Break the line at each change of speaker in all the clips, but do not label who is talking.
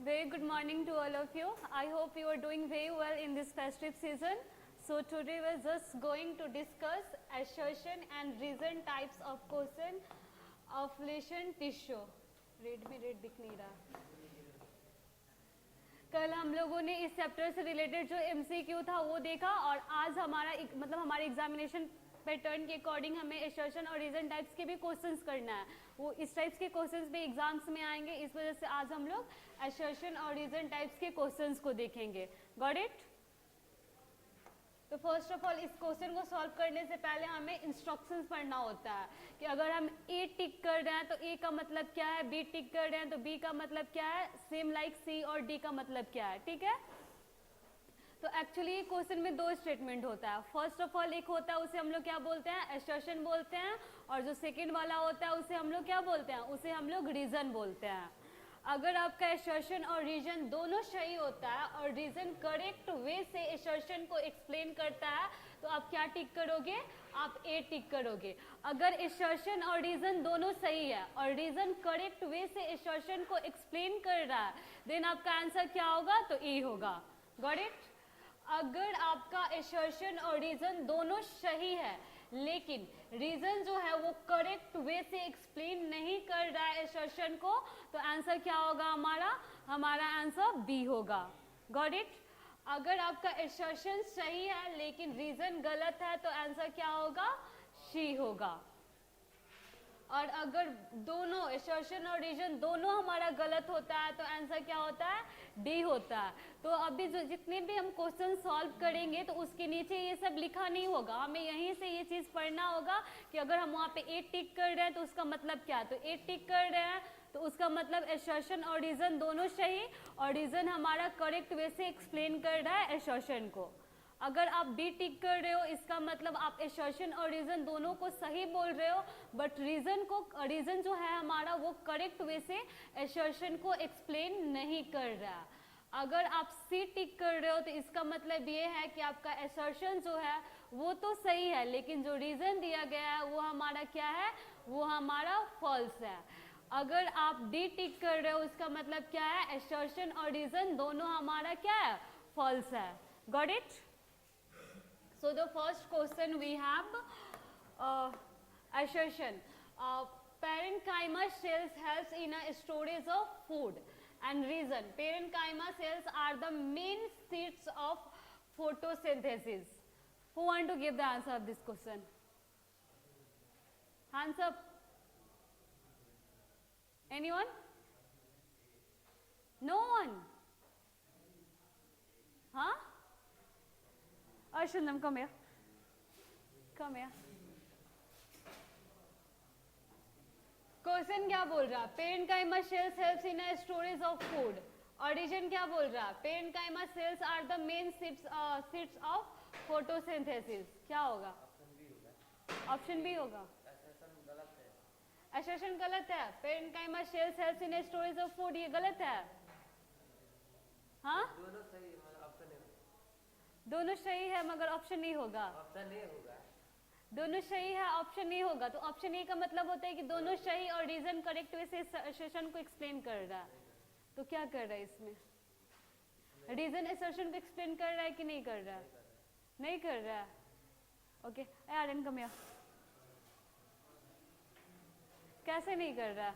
Very good morning to all of you. I hope you are doing very well in this festive season. So today we're just going to discuss assertion and reason types of question of lesion tissue. Red में red दिख नहीं रहा. कल हम लोगों ने इस chapter से रिलेटेड जो MCQ था वो देखा और आज हमारा मतलब हमारे एग्जामिनेशन पैटर्न के अकॉर्डिंग हमें एसर्शन और रीजन टाइप्स के भी क्वेश्चंस करना है. वो इस टाइप्स के क्वेश्चंस भी एग्जाम्स में आएंगे, इस वजह से आज हम लोग एसर्शन और रीजन टाइप्स के क्वेश्चंस को देखेंगे. Got it? तो फर्स्ट ऑफ ऑल इस क्वेश्चन को सॉल्व करने से पहले हमें इंस्ट्रक्शंस पढ़ना होता है कि अगर हम ए टिक कर रहे हैं तो ए का मतलब क्या है, बी टिक कर रहे हैं तो बी का मतलब क्या है, सेम लाइक सी और डी का मतलब क्या है. ठीक है, तो एक्चुअली क्वेश्चन में दो स्टेटमेंट होता है. फर्स्ट ऑफ ऑल एक होता है उसे हम लोग क्या बोलते हैं, एसर्शन बोलते हैं, और जो सेकंड वाला होता है उसे हम लोग क्या बोलते हैं, उसे हम लोग रीजन बोलते हैं. अगर आपका एसर्शन और रीजन दोनों सही होता है और रीजन करेक्ट वे से एसर्शन को एक्सप्लेन करता है तो आप क्या टिक करोगे, आप ए टिक करोगे. अगर एसर्शन और रीजन दोनों सही है और रीजन करेक्ट वे से एसर्शन को एक्सप्लेन कर रहा है देन आपका आंसर क्या होगा, तो ए होगा. Got it? अगर आपका एसर्शन और रीजन दोनों सही है लेकिन रीजन जो है वो करेक्ट वे से एक्सप्लेन नहीं कर रहा है एसर्शन को तो आंसर क्या होगा, हमारा आंसर बी होगा. Got it? अगर आपका एसर्शन सही है लेकिन रीजन गलत है तो आंसर क्या होगा, सी होगा. और अगर दोनों एसर्शन और रीजन दोनों हमारा गलत होता है तो आंसर क्या होता है, डी होता है. तो अभी जो जितने भी हम क्वेश्चन सॉल्व करेंगे तो उसके नीचे ये सब लिखा नहीं होगा, हमें यहीं से ये चीज़ पढ़ना होगा कि अगर हम वहाँ पे ए टिक कर रहे हैं तो उसका मतलब क्या है. तो ए टिक कर रहे हैं तो उसका मतलब एसर्शन और रीजन दोनों सही और रीजन हमारा करेक्ट वे से एक्सप्लेन कर रहा है एसर्शन को. अगर आप बी टिक कर रहे हो इसका मतलब आप एसर्शन और रीजन दोनों को सही बोल रहे हो बट रीजन जो है हमारा वो करेक्ट वे से एसर्शन को एक्सप्लेन नहीं कर रहा. अगर आप सी टिक कर रहे हो तो इसका मतलब ये है कि आपका एसर्शन जो है वो तो सही है लेकिन जो रीजन दिया गया है वो हमारा क्या है, वो हमारा फॉल्स है. अगर आप डी टिक कर रहे हो इसका मतलब क्या है, एसर्शन और रीजन दोनों हमारा क्या है, फॉल्स है. Got it? So the first question we have assertion. Parenchyma cells helps in a storage of food and reason. Parenchyma cells are the main seeds of photosynthesis. Who want to give the answer of this question? Hands up. Anyone? No one? Huh? Arshundam, come here. Come here. Question क्या बोल रहा है, parenchyma cells helps in a storage of food. Origin क्या बोल रहा है, parenchyma cells are the main seeds of photosynthesis. क्या होगा, ऑप्शन बी होगा. एसर्शन गलत है. Parenchyma cells helps in a storage of food, ये गलत है. हाँ, दोनों सही है मगर ऑप्शन नहीं होगा. दोनों सही है, ऑप्शन नहीं होगा. तो ऑप्शन ए का मतलब होता है कि दोनों सही और रीजन करेक्ट वे से एसर्शन को एक्सप्लेन कर रहा है. तो क्या कर रहा है इसमें, रीजन एसर्शन को एक्सप्लेन कर रहा है कि नहीं कर रहा है, नहीं कर रहा है. Okay Aryan come here. कैसे नहीं कर रहा,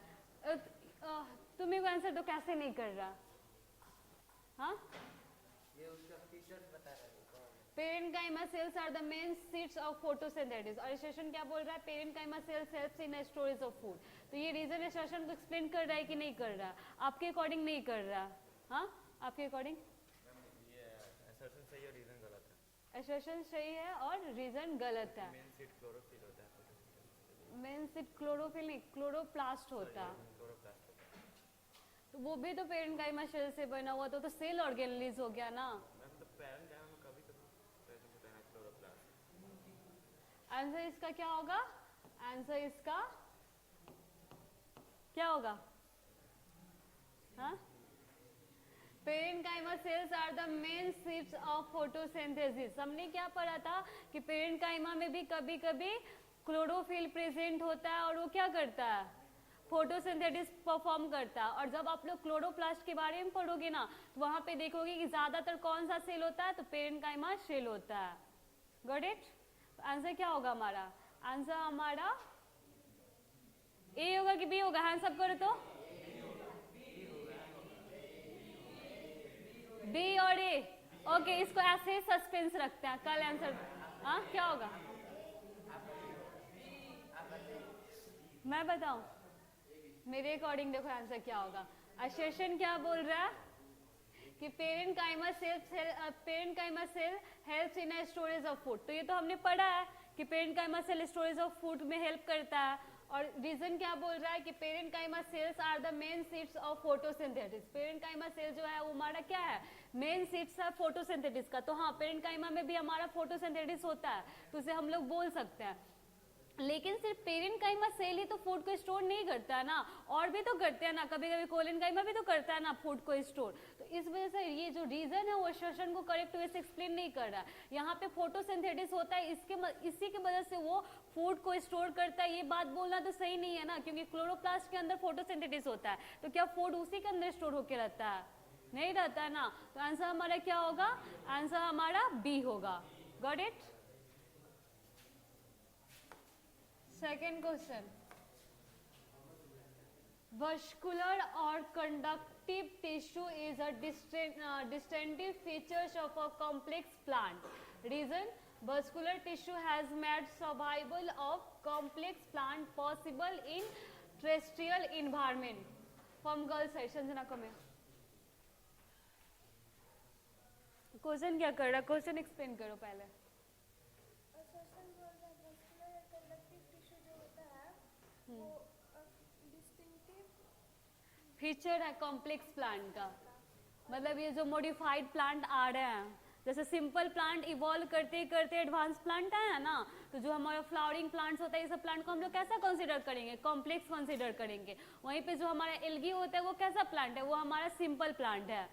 तुम्हें को आंसर दो, कैसे नहीं कर रहा. हाँ,
ये उसका फीचर्स बता रहा है.
Parenchyma cells are the main seeds of photosynthesis. और एसर्शन क्या बोल रहा है, parenchyma cells helps in storage of food. तो ये रीजन एसर्शन को एक्सप्लेन कर रहा है कि नहीं कर रहा, आपके अकॉर्डिंग नहीं कर रहा. हाँ, आपके अकॉर्डिंग
ये एसर्शन सही और रीजन गलत है.
एसर्शन सही है और रीजन गलत है.
मेन सीड क्लोरोफिल होता है.
मेन सीड क्लोरोफिल नहीं, क्लोरोप्लास्ट होता है.
क्लोरोप्लास्ट होता है.
तो वो भी तो पेरेन्काइमा सेल से बना हुआ, तो सेल ऑर्गेनेलिज हो गया ना. आंसर इसका क्या होगा, आंसर इसका क्या होगा. हाँ, parenchyma cells are the main seeds of photosynthesis. हमने क्या पढ़ा था कि पेरेन्काइमा में भी कभी कभी क्लोरोफिल प्रेजेंट होता है और वो क्या करता है, फोटोसिंथेसिस परफॉर्म करता है। और जब आप लोग क्लोरोप्लास्ट के बारे में पढ़ोगे ना तो वहां पे देखोगे कि ज्यादातर कौन सा सेल होता है, तो पेरेन्काइमा सेल होता है। Got it? आंसर क्या होगा हमारा? आंसर हमारा ए होगा कि बी होगा? हैंड्स अप करो तो। बी और ए। ओके, इसको ऐसे सस्पेंस रखते हैं, कल आंसर क्या होगा? मैं बताऊं? मेरे अकॉर्डिंग देखो आंसर क्या होगा। असर्शन क्या बोल रहा है कि parenchyma cell helps in storage of food. तो ये तो हमने पढ़ा है कि parenchyma cell storage of food में हेल्प करता है। और रीजन क्या बोल रहा है कि parenchyma cells are the main seats of photosynthesis. Parenchyma cell जो है वो हमारा क्या है? मेन सीट्स है फोटोसिंथेसिस का। तो हाँ, पेरेन्काइमा में भी हमारा फोटोसिंथेसिस होता है, तो उसे हम लोग बोल सकते हैं। लेकिन सिर्फ पेरेन्काइमा सेल ही तो फूड को स्टोर नहीं करता है ना, और भी तो करते हैं ना, कभी कभी कोलेनकाइमा भी तो करता है ना फूड को स्टोर। तो इस वजह से ये जो रीजन है वो असर्शन को करेक्ट वे से एक्सप्लेन नहीं कर रहा है। यहाँ पे फोटोसिंथेसिस होता है, इसी की वजह से वो फूड को स्टोर करता है। ये बात बोलना तो सही नहीं है ना, क्योंकि क्लोरोप्लास्ट के अंदर फोटोसिंथेसिस होता है, तो क्या फूड उसी के अंदर स्टोर होकर रहता है? नहीं रहता है ना। तो आंसर हमारा क्या होगा? आंसर हमारा बी होगा। Got it? Second question, vascular or conductive tissue is a distinctive features of a complex plant. Reason, vascular tissue has made survival of complex plant possible in terrestrial environment. From girl side, Sanjana को मैं question क्या कर रहा? Question explain करो पहले। Feature है complex plant का, मतलब ये जो मॉडिफाइड प्लांट आ रहे हैं, जैसे सिंपल प्लांट इवॉल्व करते करते एडवांस प्लांट आया ना, तो जो हमारा फ्लावरिंग प्लांट्स होता है, ये सब प्लांट को हम लोग कैसा कंसीडर करेंगे? कॉम्प्लेक्स कंसीडर करेंगे। वहीं पे जो हमारा एल्गी होता है वो कैसा प्लांट है? वो हमारा सिंपल प्लांट है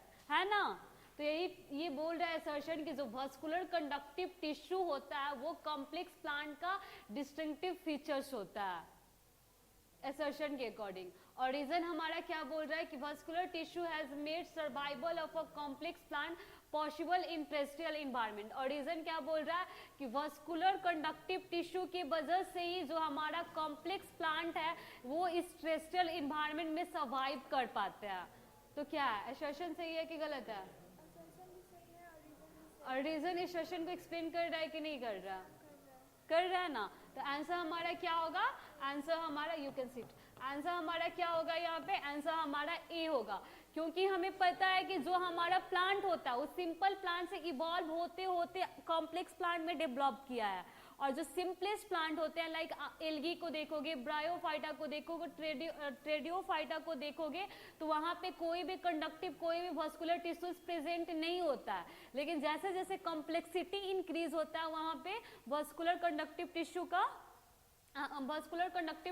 ना। तो ये बोल रहा है असर्शन कि जो वस्कुलर कंडक्टिव टिश्यू होता है वो कॉम्प्लेक्स प्लांट का डिस्टिंक्टिव फीचर्स होता है असर्शन के अकॉर्डिंग। और रीजन हमारा क्या बोल रहा है कि vascular tissue has made survival of a complex plant possible in terrestrial environment. और रीजन क्या बोल रहा है कि वस्कुलर कंडक्टिव टिश्यू की वजह से ही जो हमारा कॉम्प्लेक्स प्लांट है वो इस टेरेस्ट्रियल इन्वायरमेंट में सर्वाइव कर पाते हैं। तो क्या है, असर्शन सही है कि गलत है? और रीजन इस सेशन को एक्सप्लेन कर रहा है कि नहीं कर रहा? कर रहा है ना। तो आंसर हमारा क्या होगा? आंसर हमारा, यू कैन सिट, आंसर हमारा क्या होगा यहाँ पे? आंसर हमारा ए होगा, क्योंकि हमें पता है कि जो हमारा प्लांट होता है वो सिंपल प्लांट से इवॉल्व होते होते कॉम्प्लेक्स प्लांट में डेवलप किया है। और जो सिंपलेस्ट प्लांट होते हैं लाइक एल्गी को देखोगे, ब्रायोफाइटा को देखोगे, ट्रेडियोफाइटा को देखोगे, तो वहां पे कोई भी कंडक्टिव, कोई भी वस्कुलर टिश्यूज प्रेजेंट नहीं होता है। लेकिन जैसे जैसे कॉम्प्लेक्सिटी इंक्रीज होता है वहां पे वस्कुलर कंडक्टिव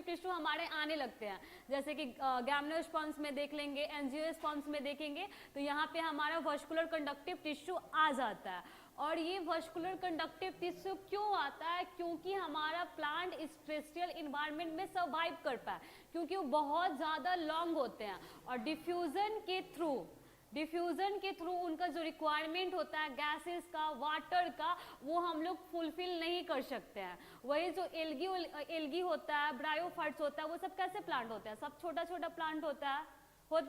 टिश्यू हमारे आने लगते हैं। जैसे कि गैम्नोस्पर्म्स में देख लेंगे, एंजियोस्पर्म्स में देखेंगे, तो यहाँ पे हमारा वस्कुलर कंडक्टिव टिश्यू आ जाता है। और ये वस्कुलर कंडक्टिव टिश्यू क्यों आता है? क्योंकि हमारा प्लांट इस टेरेस्ट्रियल इन्वायरमेंट में सर्वाइव कर पाए, क्योंकि वो बहुत ज़्यादा लॉन्ग होते हैं और डिफ्यूजन के थ्रू उनका जो रिक्वायरमेंट होता है गैसेस का, वाटर का, वो हम लोग फुलफिल नहीं कर सकते हैं। वही जो एल्गी होता है, ब्रायोफाइट्स होता है, वो सब कैसे प्लांट होता है? सब छोटा छोटा प्लांट होता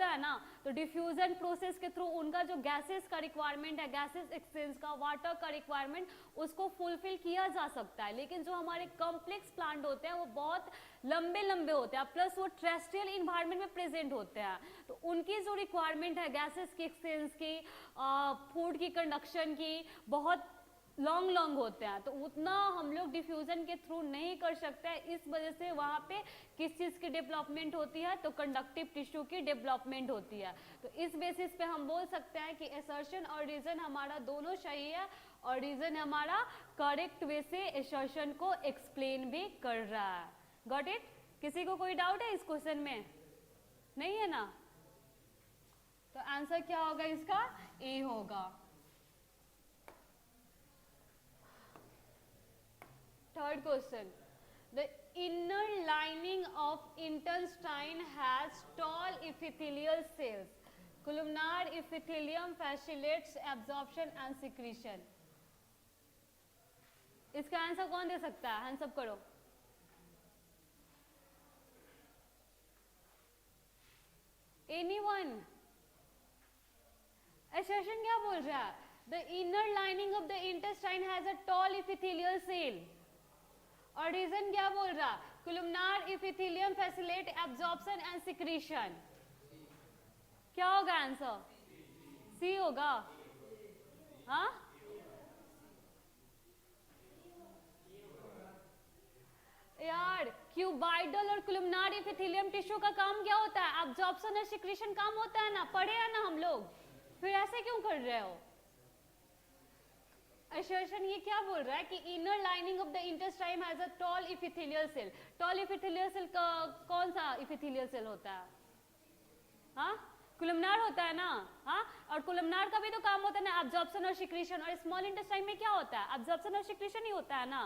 है ना। तो डिफ्यूजन प्रोसेस के थ्रू उनका जो गैसेस का रिक्वायरमेंट है, गैसेस एक्सचेंज का, वाटर का रिक्वायरमेंट, उसको फुलफिल किया जा सकता है। लेकिन जो हमारे कॉम्प्लेक्स प्लांट होते हैं वो बहुत लंबे लंबे होते हैं, प्लस वो टेरेस्ट्रियल इन्वायरमेंट में प्रेजेंट होते हैं। तो उनकी जो रिक्वायरमेंट है गैसेस की एक्सचेंज की, फूड की कंडक्शन की, बहुत लॉन्ग होते हैं, तो उतना हम लोग डिफ्यूजन के थ्रू नहीं कर सकते हैं। इस वजह से वहाँ पे किस चीज़ की डेवलपमेंट होती है? तो कंडक्टिव टिश्यू की डेवलपमेंट होती है। तो इस बेसिस पे हम बोल सकते हैं कि असर्शन और रीजन हमारा दोनों सही है, और रीजन हमारा करेक्ट वे से असर्शन को एक्सप्लेन भी कर रहा है। Got it? किसी को कोई डाउट है इस क्वेश्चन में? नहीं है ना? तो आंसर क्या होगा इसका? ए होगा। Third question, the inner lining of intestine has tall epithelial cells. Columnar epithelium facilitates absorption and secretion. इसका आंसर कौन दे सकता है? हैंड्स अप करो. Anyone? Assertion क्या बोल रहा है? The inner lining of the intestine has a tall epithelial cell. और रीजन क्या बोल रहा? Columnar epithelium facilitate absorption and secretion. क्या होगा आंसर? सी होगा. हाँ? यार क्यूबाइडल और कोलुमनार एपिथेलियम टिश्यू का काम क्या होता है? एब्जॉर्प्शन और सिक्रीशन काम होता है ना, पढ़े हैं ना हम लोग. फिर ऐसे क्यों कर रहे हो? असर्शन ये क्या बोल रहा है कि inner lining of the intestine has a tall epithelial cell. Tall epithelial cell का कौन सा एपिथेलियल सेल होता है? हाँ, कोलुमनार होता है ना. हाँ, और कोलुमनार का भी तो काम होता है ना, एब्जॉर्प्शन और सिक्रीशन. और स्मॉल इंटेस्टाइन में क्या होता है? एब्जॉर्प्शन और सिक्रीशन ही होता है ना.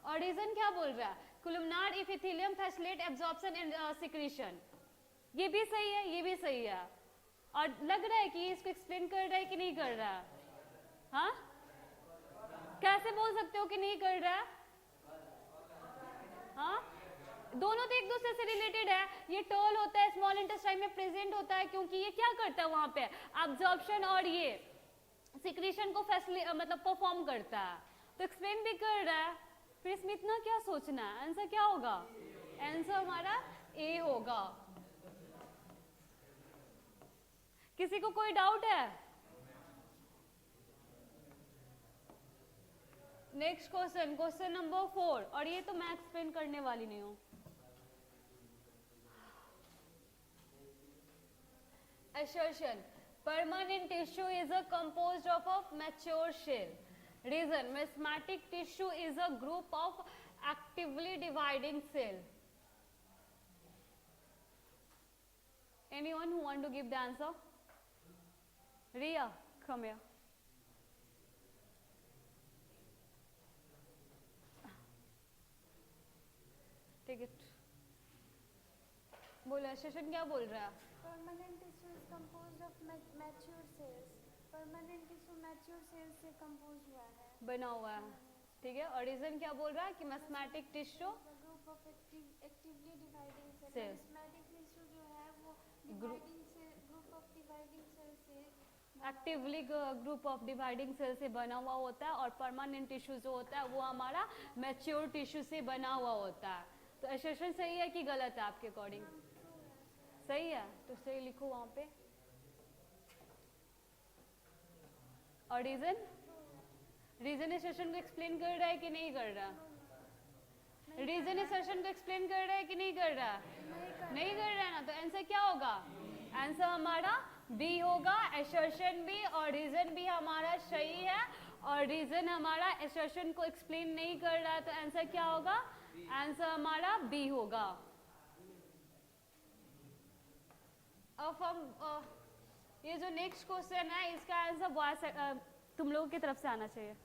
और रीजन क्या बोल रहा है? Columnar epithelium facilitate absorption and secretion. ये भी सही है, ये भी सही है. और लग रहा है कि ये इसको एक्सप्लेन कर रहा है कि नहीं कर रहा है? हाँ, कैसे बोल सकते हो कि नहीं कर रहा है? हाँ, दोनों तो एक दूसरे से रिलेटेड है. ये टॉल होता है, स्मॉल इंटेस्टाइन में प्रेजेंट होता है, क्योंकि ये क्या करता है वहां पे? एब्जॉर्प्शन और ये सिक्रीशन को मतलब परफॉर्म करता है. तो एक्सप्लेन भी कर रहा है. फिर इसमें इतना क्या सोचना है? आंसर क्या होगा? आंसर हमारा ए होगा. किसी को कोई डाउट है? Next question, question number 4. और ये तो मैं एक्सप्लेन करने वाली नहीं हूं. Assertion: permanent tissue is a composed of a mature shell. Reason: mesmatic tissue is a group of actively dividing cell. Anyone who want to give the answer? Ria, come here. Take it. बोलो, assertion क्या बोल रहा है?
Permanent tissue is composed of mature cells. Permanent tissue mature cells से composed हुआ है.
बना हुआ है. ठीक है. और रीजन क्या बोल रहा है? कि मैस्मेटिक tissue
Group of actively dividing cells.
Cells.
Mesmatic tissue जो है वो dividing cell, group of dividing cells से
actively group of dividing cell से बना हुआ होता है. और परमानेंट टिश्यू जो होता है वो हमारा मैच्योर टिश्यू से बना हुआ होता है. तो एसर्शन सही है कि गलत है आपके अकॉर्डिंग? सही है, तो सही लिखो वहां पे. और रीजन? रीजन एसर्शन को एक्सप्लेन कर रहा है कि नहीं कर रहा? रीजन एसर्शन को एक्सप्लेन कर रहा है कि नहीं कर रहा? नहीं कर रहा है ना. तो आंसर क्या होगा? आंसर हमारा बी होगा. एसर्शन भी और रीजन भी हमारा सही है. और रीजन हमारा एसर्शन को एक्सप्लेन नहीं कर रहा है. तो आंसर क्या होगा? आंसर हमारा बी होगा. अब हम ये जो नेक्स्ट क्वेश्चन है इसका आंसर तुम लोगों की तरफ से आना चाहिए.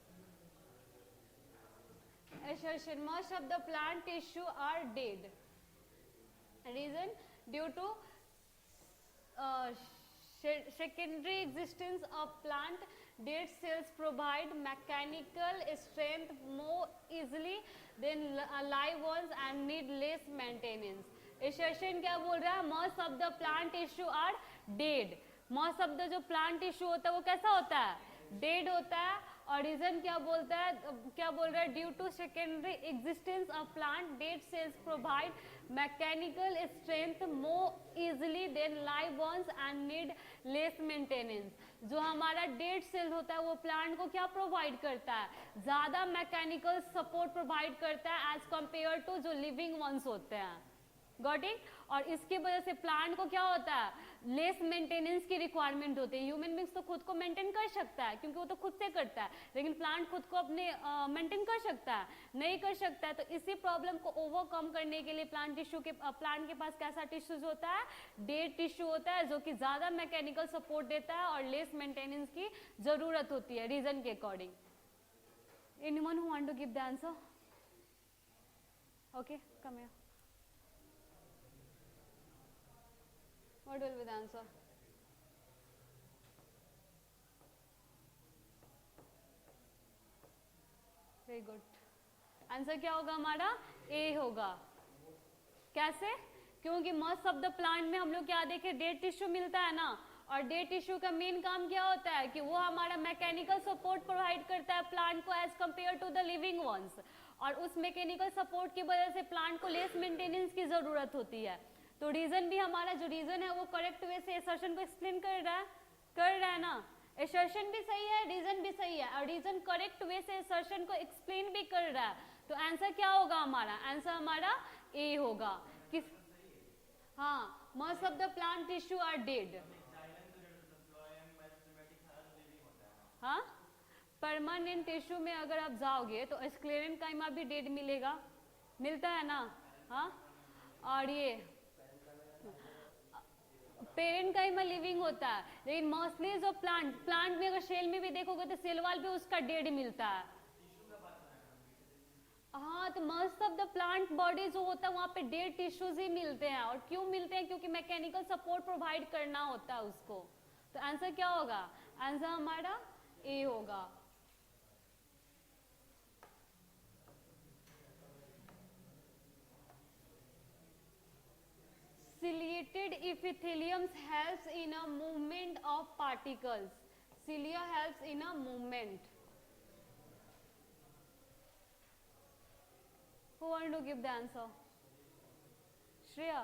Assertion: most of the plant tissue are dead. Reason: due to secondary existence of plant, dead cells provide mechanical strength more easily than live ones and need less maintenance. Assertion क्या बोल रहा है? most of the plant tissue are dead. most of the जो plant tissue होता है वो कैसा होता है? dead होता है. और रीजन क्या बोलता है? क्या बोल रहा है? Due to secondary existence of plant, dead cells provide mechanical strength more easily than live ones and need less maintenance. जो हमारा डेड सेल होता है वो प्लांट को क्या प्रोवाइड करता है? ज्यादा मैकेनिकल सपोर्ट प्रोवाइड करता है एज कंपेयर टू जो लिविंग वंस होते हैं. Got it? और इसकी वजह से प्लांट को क्या होता है? लेस मेंटेनेंस की रिक्वायरमेंट होती है. ह्यूमन बींग्स तो खुद को मेंटेन कर सकता है क्योंकि वो तो खुद से करता है, लेकिन प्लांट खुद को अपने मेंटेन कर सकता है? नहीं कर सकता है. तो इसी प्रॉब्लम को ओवरकम करने के लिए प्लांट के पास कैसा टिश्यूज होता है? डेड टिश्यू होता है जो कि ज्यादा मैकेनिकल सपोर्ट देता है और लेस मेंटेनेंस की जरूरत होती है रीजन के according. Anyone who want to give the answer? Okay, come here. What will be the answer? Very good. Answer क्या होगा हमारा? ए होगा. कैसे? क्योंकि मोस्ट ऑफ द प्लांट में हम लोग क्या देखे, डेड टिश्यू मिलता है ना, और डेड टिश्यू का मेन काम क्या होता है कि वो हमारा मैकेनिकल सपोर्ट प्रोवाइड करता है प्लांट को as compare to the living ones, और उस मैकेनिकल सपोर्ट की वजह से प्लांट को लेस मेंटेनेंस की जरूरत होती है. तो रीजन भी हमारा जो रीजन है वो करेक्ट वे से असर्शन को एक्सप्लेन कर रहा है ना. असर्शन भी सही है, रीजन भी सही है, और रीजन करेक्ट वे से असर्शन को एक्सप्लेन भी कर रहा है. तो आंसर क्या होगा हमारा? आंसर हमारा ए होगा. किस? हाँ, most of the plant tissue are dead. हाँ, परमानेंट टिश्यू में अगर आप जाओगे तो स्क्लेरन काइमा भी डेड मिलता है ना. हाँ, और ये पेरेंट काइमा लिविंग होता है, लेकिन मोस्टली जो प्लांट में अगर सेल में भी देखोगे तो सेल वाल पे उसका डेड मिलता है. हाँ, तो most of the plant body जो होता है वहाँ पे डेड टिश्यूज ही मिलते हैं. और क्यों मिलते हैं? क्योंकि मैकेनिकल सपोर्ट प्रोवाइड करना होता है उसको. तो आंसर क्या होगा? आंसर हमारा ए होगा. Ciliated epithelium helps in a movement of particles. Cilia helps in a movement. Who want to give the answer? Shreya.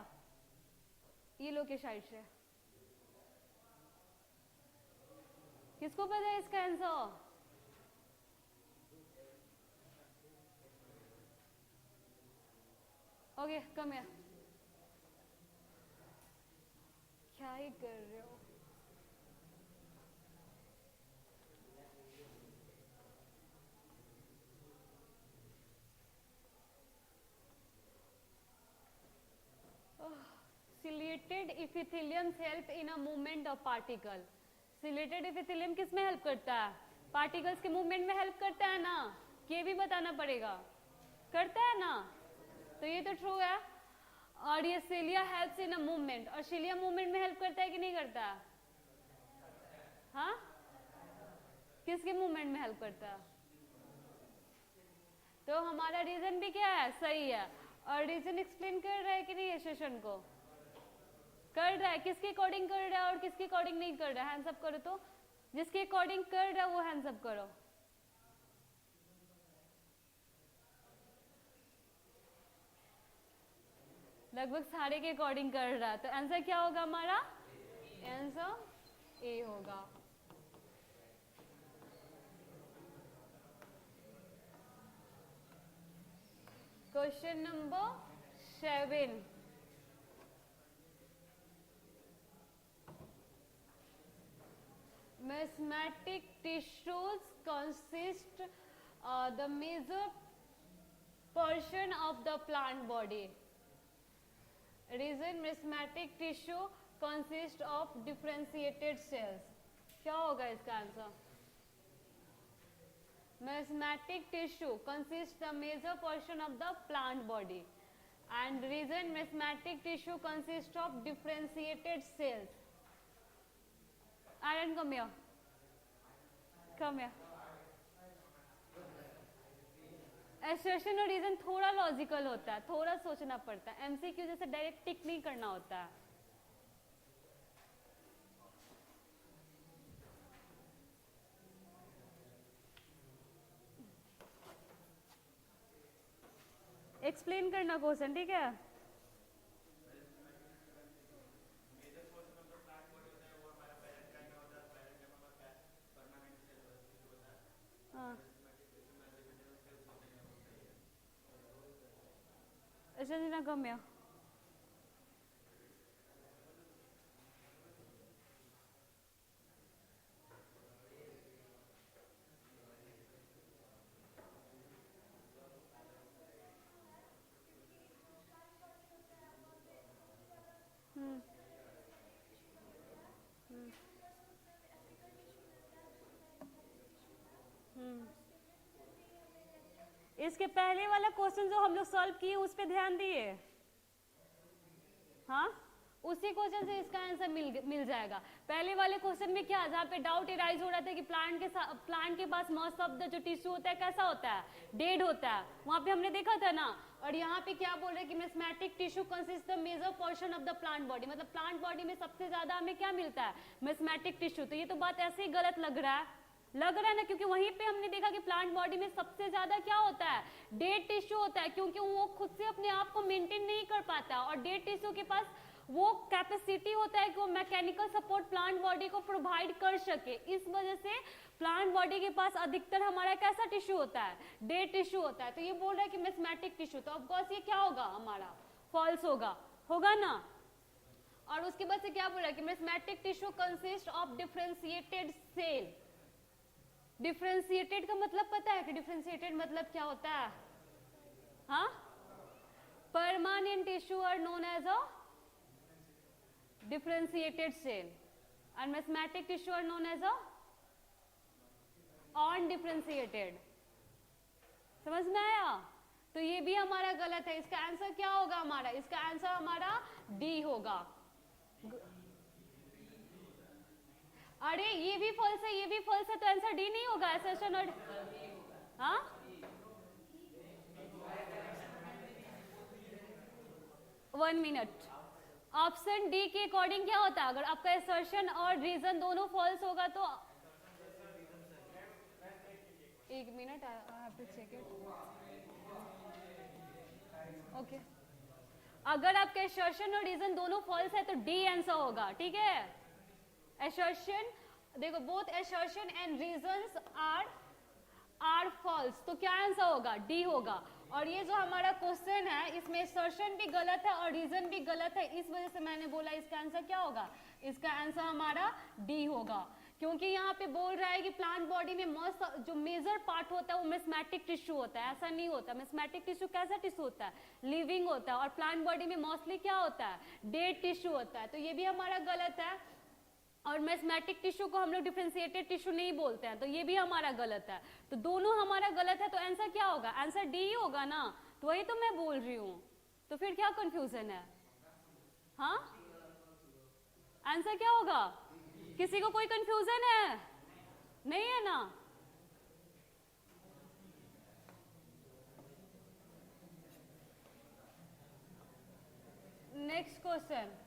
ये लो के साइड से. किसको पता है इसका आंसर? Okay, come here. क्या ही कर रहे हो? Ciliated epithelium help in a movement of particle. Ciliated epithelium किस में हेल्प करता है? पार्टिकल्स के मूवमेंट में हेल्प करता है ना. ये भी बताना पड़ेगा. करता है ना, तो ये तो ट्रू है. और ये cilia helps in a movement, और सिलिया मूवमेंट में हेल्प करता है कि नहीं करता? हाँ, किसके मूवमेंट में हेल्प करता है? तो हमारा रीजन भी क्या है? सही है. और रीजन एक्सप्लेन कर रहा है कि नहीं? सेशन को कर रहा है. किसके अकॉर्डिंग कर रहा है और किसके अकॉर्डिंग नहीं कर रहा है? हैंड्स अप करो. तो जिसके अकॉर्डिंग कर रहा है वो हैंड्स अप करो. लगभग सारे के अकॉर्डिंग कर रहा है. तो आंसर क्या होगा हमारा? आंसर ए होगा. Question number 7. Mesmatic tissues consist the major portion of the plant body. Reason mesmatic tissue consists of differentiated cells. क्या होगा इसका answer? Mesmatic tissue consists the major portion of the plant body, and reason mesmatic tissue consists of differentiated cells. Aaron, come here. Come here. Assertion और reason थोड़ा logical होता है, थोड़ा सोचना पड़ता है. एमसीक्यू जैसे डायरेक्ट टिक नहीं करना होता है. एक्सप्लेन करना क्वेश्चन, ठीक है? हाँ, अच्छा कम है. इसके पहले वाला क्वेश्चन जो हम लोग सॉल्व किए उस पे ध्यान दिए, हाँ, उसी क्वेश्चन से इसका आंसर मिल जाएगा। पहले वाले क्वेश्चन में क्या, जहाँ पे डाउट इराइज हो रहा था कि प्लांट के पास मोस्ट ऑफ द जो टिश्यू होता है कैसा होता है, डेड होता है, वहां पे हमने देखा था ना। और यहाँ पे क्या बोल रहे हैं कि meristematic tissue consist the major portion of the plant body, मतलब प्लांट बॉडी में सबसे ज्यादा हमें क्या मिलता है, मेस्मेटिक टिश्यू। तो ये तो बात ऐसे ही गलत लग रहा है ना, क्योंकि वहीं पे हमने देखा कि प्लांट बॉडी में सबसे ज्यादा क्या होता है, डेड टिश्यू होता है, क्योंकि वो खुद से अपने आप को मेंटेन नहीं कर पाता। और डेड टिश्यू के पास वो कैपेसिटी होता है कि वो मैकेनिकल सपोर्ट प्लांट बॉडी को प्रोवाइड कर सके। इस वजह से प्लांट बॉडी के पास अधिकतर हमारा कैसा टिश्यू होता है, डेड टिश्यू होता है। तो ये बोल रहा है कि मेस्मेटिक टिश्यू, तो ऑफकोर्स ये क्या होगा हमारा, फॉल्स होगा ना। और उसके बाद से क्या बोल रहा है कि meristematic tissue consist of differentiated cell. Differentiated का मतलब पता है कि डिफरेंशिएटेड मतलब क्या होता है, हाँ, permanent tissue are known as a differentiated cell and mesmetic tissue are known as a undifferentiated। समझ में आया? तो ये भी हमारा गलत है। इसका आंसर क्या होगा हमारा, इसका आंसर हमारा डी होगा। अरे ये भी फॉल्स है, ये भी फॉल्स है, तो आंसर डी नहीं होगा। assertion और हाँ, वन मिनट। ऑप्शन डी के अकॉर्डिंग क्या होता है, अगर आपका असर्शन और रीजन दोनों फॉल्स होगा तो, एक minute, I have to check it. Okay, अगर आपके असर्शन और रीजन दोनों फॉल्स है तो डी आंसर होगा, ठीक है। असर्शन, देखो, both assertion and reasons are false, तो क्या आंसर होगा, डी होगा। और ये जो हमारा क्वेश्चन है इसमें असर्शन भी गलत है और रीजन भी गलत है, इस वजह से मैंने बोला इसका आंसर क्या होगा, इसका आंसर हमारा डी होगा। क्योंकि यहाँ पे बोल रहा है कि प्लांट बॉडी में मोस्ट जो मेजर पार्ट होता है वो मेस्मेटिक टिश्यू होता है। ऐसा नहीं होता। मेस्मेटिक टिश्यू कैसा टिश्यू होता है, लिविंग होता है। और प्लांट बॉडी में मोस्टली क्या होता है, डेड टिश्यू होता है। तो ये भी हमारा गलत है। और मेस्मेटिक टिश्यू को हम लोग डिफरेंशिएटेड टिश्यू नहीं बोलते हैं, तो ये भी हमारा गलत है। तो दोनों हमारा गलत है, तो आंसर क्या होगा, आंसर डी ही होगा ना। तो वही तो मैं बोल रही हूँ, तो फिर क्या कंफ्यूजन है, हाँ, आंसर क्या होगा, किसी को कोई कंफ्यूजन है, नहीं है ना। Next question,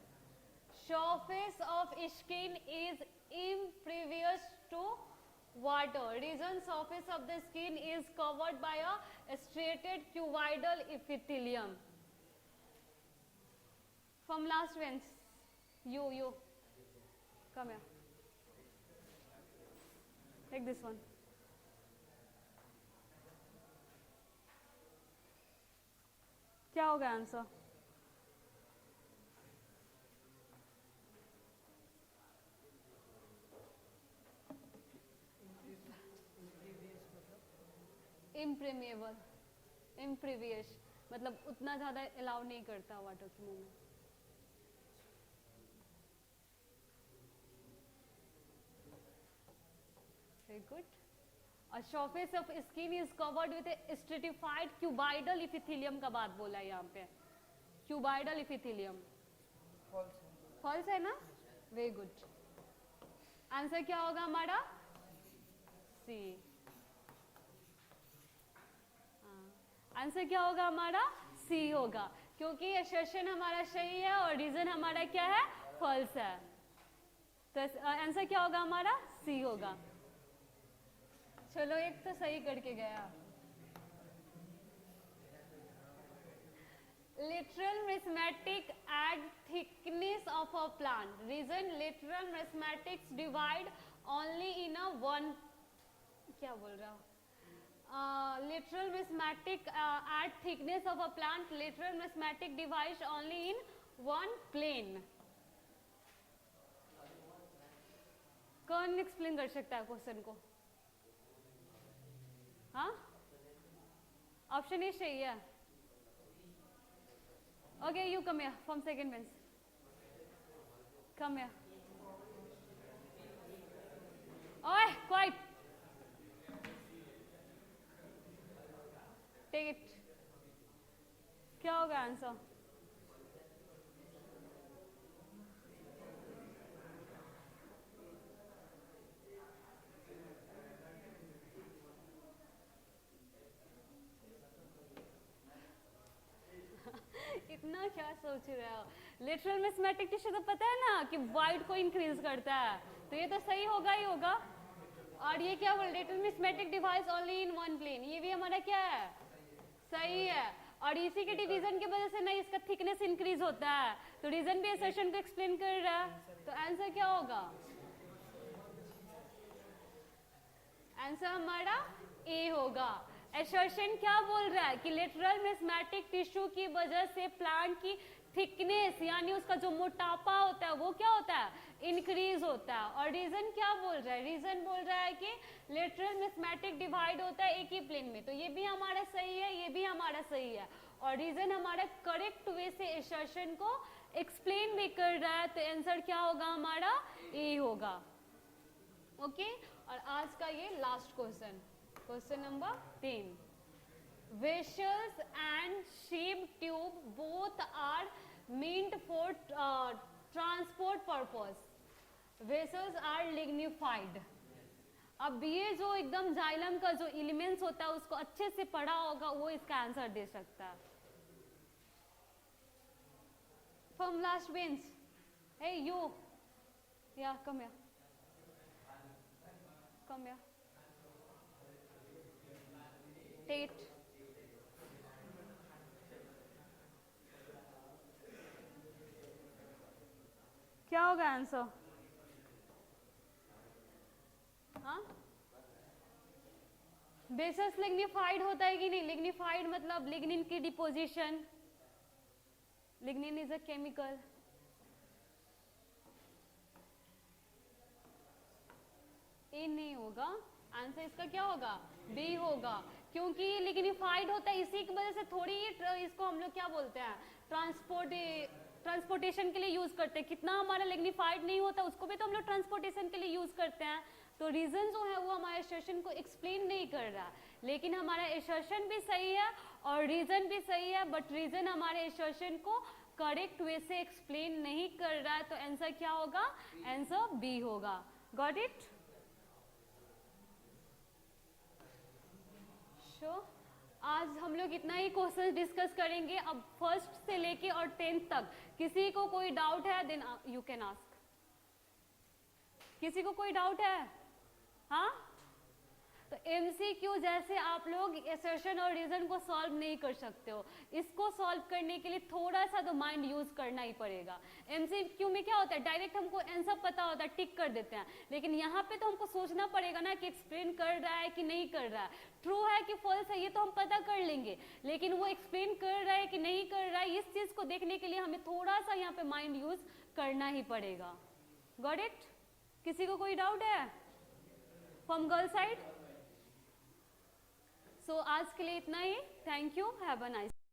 surface of skin is impervious to water. Reason surface of the skin is covered by a striated cuboidal epithelium. From last bench, you come here. Take this one. क्या होगा answer? इम्प्रेमिएबल, impervious मतलब उतना ज्यादा allow नहीं करता water के मुंह में। Very good. A surface of skin is covered with a stratified cuboidal epithelium का बात बोला है यहाँ पे, cuboidal epithelium। फॉल्स है ना, वेरी गुड। आंसर क्या होगा हमारा, सी। आंसर क्या होगा हमारा, सी होगा, क्योंकि असर्शन हमारा सही है और रीजन हमारा क्या है, फॉल्स है। तो आंसर क्या होगा हमारा, सी होगा। चलो एक तो सही करके गया। Lateral mesmatics add thickness of a plant. Reason lateral mesmatics divide only in a one, क्या बोल रहा हूँ, lateral mesmatic add thickness of a plant. Lateral mesmatic divides only in one plane. कौन एक्सप्लेन कर सकता है क्वेश्चन को? हाँ, ऑप्शन ए सही है। Okay, you come here from second bench. Come here. Oi, quiet. Answer? इतना क्या सोच रहे हो? लिटरल मिसमैटिक टिश्यू तो पता है ना कि वाइड को इंक्रीज करता है, तो ये तो सही होगा ही होगा। और ये क्या बोल, lateral meristematic divides only in one plane, ये भी हमारा क्या है, सही है। और इसी के डिवीजन की वजह से ना इसका थिकनेस इंक्रीज होता है, तो रीजन भी असर्शन को एक्सप्लेन कर रहा है। तो आंसर क्या होगा? आंसर हमारा ए होगा। असर्शन क्या बोल रहा है कि लेटरल मिसमैटिक टिश्यू की वजह से प्लांट की थिकनेस यानी उसका जो मोटापा होता है वो क्या होता है, इंक्रीज होता है। और रीजन क्या बोल रहा है? रीजन बोल रहा है कि लेटरल मिसमैटिक डिवाइड होता है एक ही प्लेन में, तो ये भी हमारा सही है, ये भी हमारा सही है। और रीजन हमारा करेक्ट वे से असर्शन को एक्सप्लेन भी कर रहा है, तो आंसर क्या होगा हमारा? ए होगा। ओके, और आज का ये last question, question number 10। Vessels and sheep tube both are meant for transport purpose. Vessels are lignified. अब ये जो एकदम जाइलम का जो एलिमेंट्स होता है उसको अच्छे से पढ़ा होगा वो इसका आंसर दे सकता है। From last bench, hey you, yeah, come here, come here, Tate. क्या होगा आंसर? हाँ, बेसस लिग्निफाइड होता है कि नहीं? लिग्निफाइड मतलब लिग्निन की deposition, lignin is a chemical. A नहीं होगा, आंसर इसका क्या होगा? बी होगा, क्योंकि लिग्निफाइड होता है इसी की वजह से थोड़ी इसको हम लोग क्या बोलते हैं, ट्रांसपोर्टेशन के लिए यूज करते हैं। कितना हमारा लिग्निफाइड नहीं होता उसको भी तो हम लोग ट्रांसपोर्टेशन के लिए यूज करते हैं। तो रीजन जो है वो हमारे असर्शन को एक्सप्लेन नहीं कर रहा, लेकिन हमारा असर्शन भी सही है और रीजन भी सही है, बट रीजन हमारे असर्शन को करेक्ट वे से एक्सप्लेन नहीं कर रहा है। तो आंसर क्या होगा? आंसर बी होगा। Got it? आज हम लोग इतना ही क्वेश्चन डिस्कस करेंगे। अब फर्स्ट से लेके और 10th तक किसी को कोई डाउट है देन यू कैन आस्क। किसी को कोई डाउट है? हाँ, तो एमसीक्यू जैसे आप लोग असर्शन और रीजन को सॉल्व नहीं कर सकते हो, इसको सॉल्व करने के लिए थोड़ा सा तो माइंड यूज करना ही पड़ेगा। एमसीक्यू में क्या होता है, डायरेक्ट हमको आंसर पता होता है, टिक कर देते हैं, लेकिन यहाँ पे तो हमको सोचना पड़ेगा ना कि एक्सप्लेन कर रहा है कि नहीं कर रहा है, ट्रू है कि फॉल्स है, ये तो हम पता कर लेंगे, लेकिन वो एक्सप्लेन कर रहा है कि नहीं कर रहा है, इस चीज को देखने के लिए हमें थोड़ा सा यहाँ पे माइंड यूज करना ही पड़ेगा। Got it? किसी को कोई डाउट है फ्रॉम गर्ल साइड? सो आज के लिए इतना ही। Thank you, have a nice